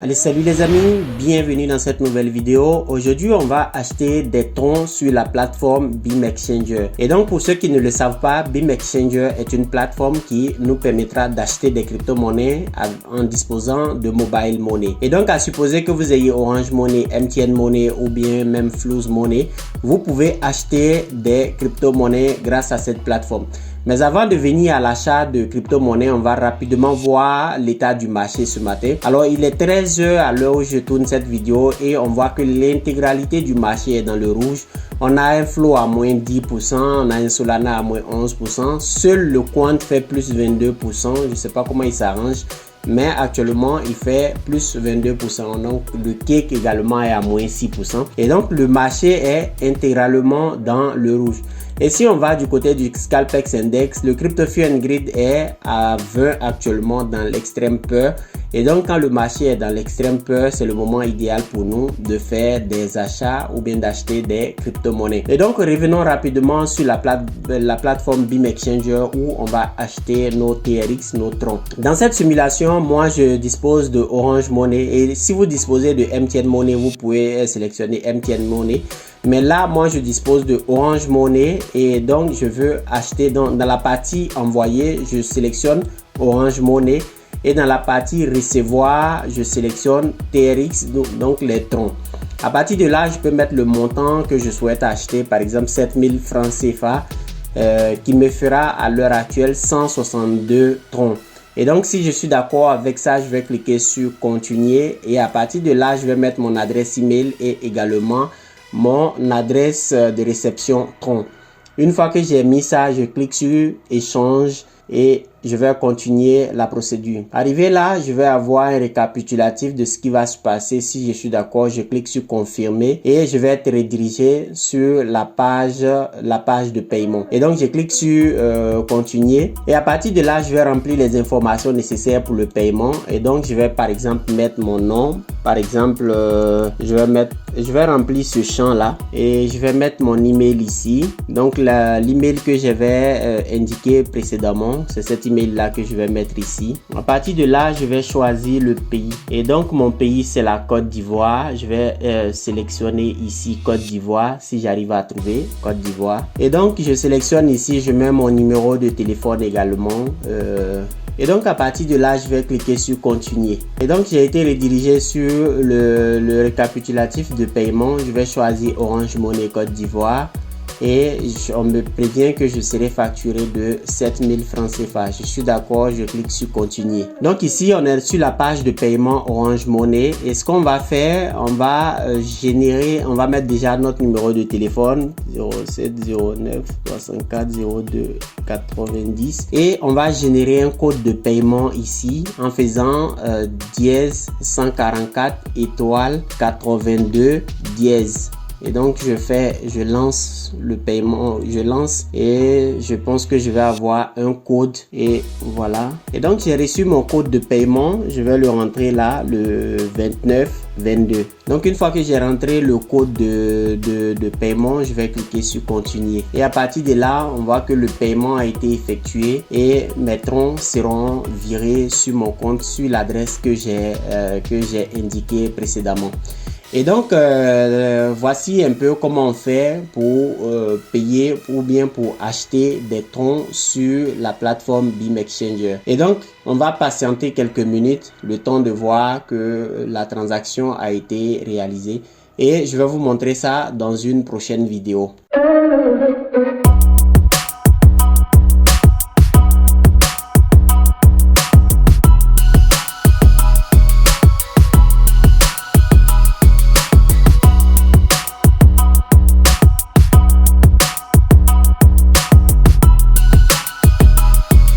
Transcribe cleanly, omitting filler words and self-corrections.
Allez, salut les amis, bienvenue dans cette nouvelle vidéo. Aujourd'hui, on va acheter des troncs sur la plateforme Beam Exchanger. Et donc, pour ceux qui ne le savent pas, Beam Exchanger est une plateforme qui nous permettra d'acheter des crypto-monnaies en disposant de mobile money. Et donc, à supposer que vous ayez Orange Money, MTN Money ou bien même Flows Money, vous pouvez acheter des crypto-monnaies grâce à cette plateforme. Mais avant de venir à l'achat de crypto-monnaies, on va rapidement voir l'état du marché ce matin. Alors, il est 13 h à l'heure où je tourne cette vidéo et on voit que l'intégralité du marché est dans le rouge. On a un flow à moins 10%, on a un Solana à moins 11%. Seul le Quant fait plus 22%. Je ne sais pas comment il s'arrange. Mais actuellement, il fait plus 22%. Donc, le cake également est à moins 6%. Et donc, le marché est intégralement dans le rouge. Et si on va du côté du Scalpex Index, le Crypto Fear and Greed est à 20 actuellement dans l'extrême peur. Et donc, quand le marché est dans l'extrême peur, c'est le moment idéal pour nous de faire des achats ou bien d'acheter des crypto-monnaies. Et donc, revenons rapidement sur la plateforme Beam Exchanger où on va acheter nos TRX, nos troncs. Dans cette simulation, moi, je dispose de Orange Money. Et si vous disposez de MTN Money, vous pouvez sélectionner MTN Money. Mais là, moi, je dispose de Orange Money et donc je veux acheter dans la partie envoyer, je sélectionne Orange Money et dans la partie recevoir, je sélectionne TRX, donc les troncs. À partir de là, je peux mettre le montant que je souhaite acheter, par exemple 7000 francs CFA, qui me fera à l'heure actuelle 162 troncs. Et donc, si je suis d'accord avec ça, je vais cliquer sur continuer et à partir de là, je vais mettre mon adresse email et également mon adresse de réception tronc. Une fois que j'ai mis ça, je clique sur échange et je vais continuer la procédure. Arrivé là, je vais avoir un récapitulatif de ce qui va se passer. Si je suis d'accord, je clique sur confirmer et je vais être redirigé sur la page de paiement. Et donc, je clique sur continuer et à partir de là, je vais remplir les informations nécessaires pour le paiement. Et donc, je vais par exemple mettre mon nom. Par exemple, je vais remplir ce champ là et je vais mettre mon email ici. Donc, l'email que j'avais indiqué précédemment, c'est cet email là que je vais mettre ici. À partir de là, je vais choisir le pays et donc mon pays c'est la Côte d'Ivoire. Je vais sélectionner ici Côte d'Ivoire si j'arrive à trouver Côte d'Ivoire et donc je sélectionne ici, je mets mon numéro de téléphone également. Et donc à partir de là, je vais cliquer sur continuer. Et donc j'ai été redirigé sur le récapitulatif de paiement. Je vais choisir Orange Money Côte d'Ivoire. Et on me prévient que je serai facturé de 7000 francs CFA. Je suis d'accord, je clique sur continuer. Donc ici, on est sur la page de paiement Orange Money. Et ce qu'on va faire, on va on va mettre déjà notre numéro de téléphone 07 09 64 02 90. Et on va générer un code de paiement ici en faisant dièse 144 étoile 82 dièse. Et donc je lance le paiement, je lance et je pense que je vais avoir un code et voilà. Et donc j'ai reçu mon code de paiement, je vais le rentrer là, le 2922. Donc une fois que j'ai rentré le code de paiement, je vais cliquer sur continuer. Et à partir de là, on voit que le paiement a été effectué et mes troncs seront virés sur mon compte, sur l'adresse que j'ai indiqué précédemment. Et donc, voici un peu comment on fait pour payer ou bien pour acheter des troncs sur la plateforme Beam Exchanger. Et donc, on va patienter quelques minutes, le temps de voir que la transaction a été réalisée. Et je vais vous montrer ça dans une prochaine vidéo.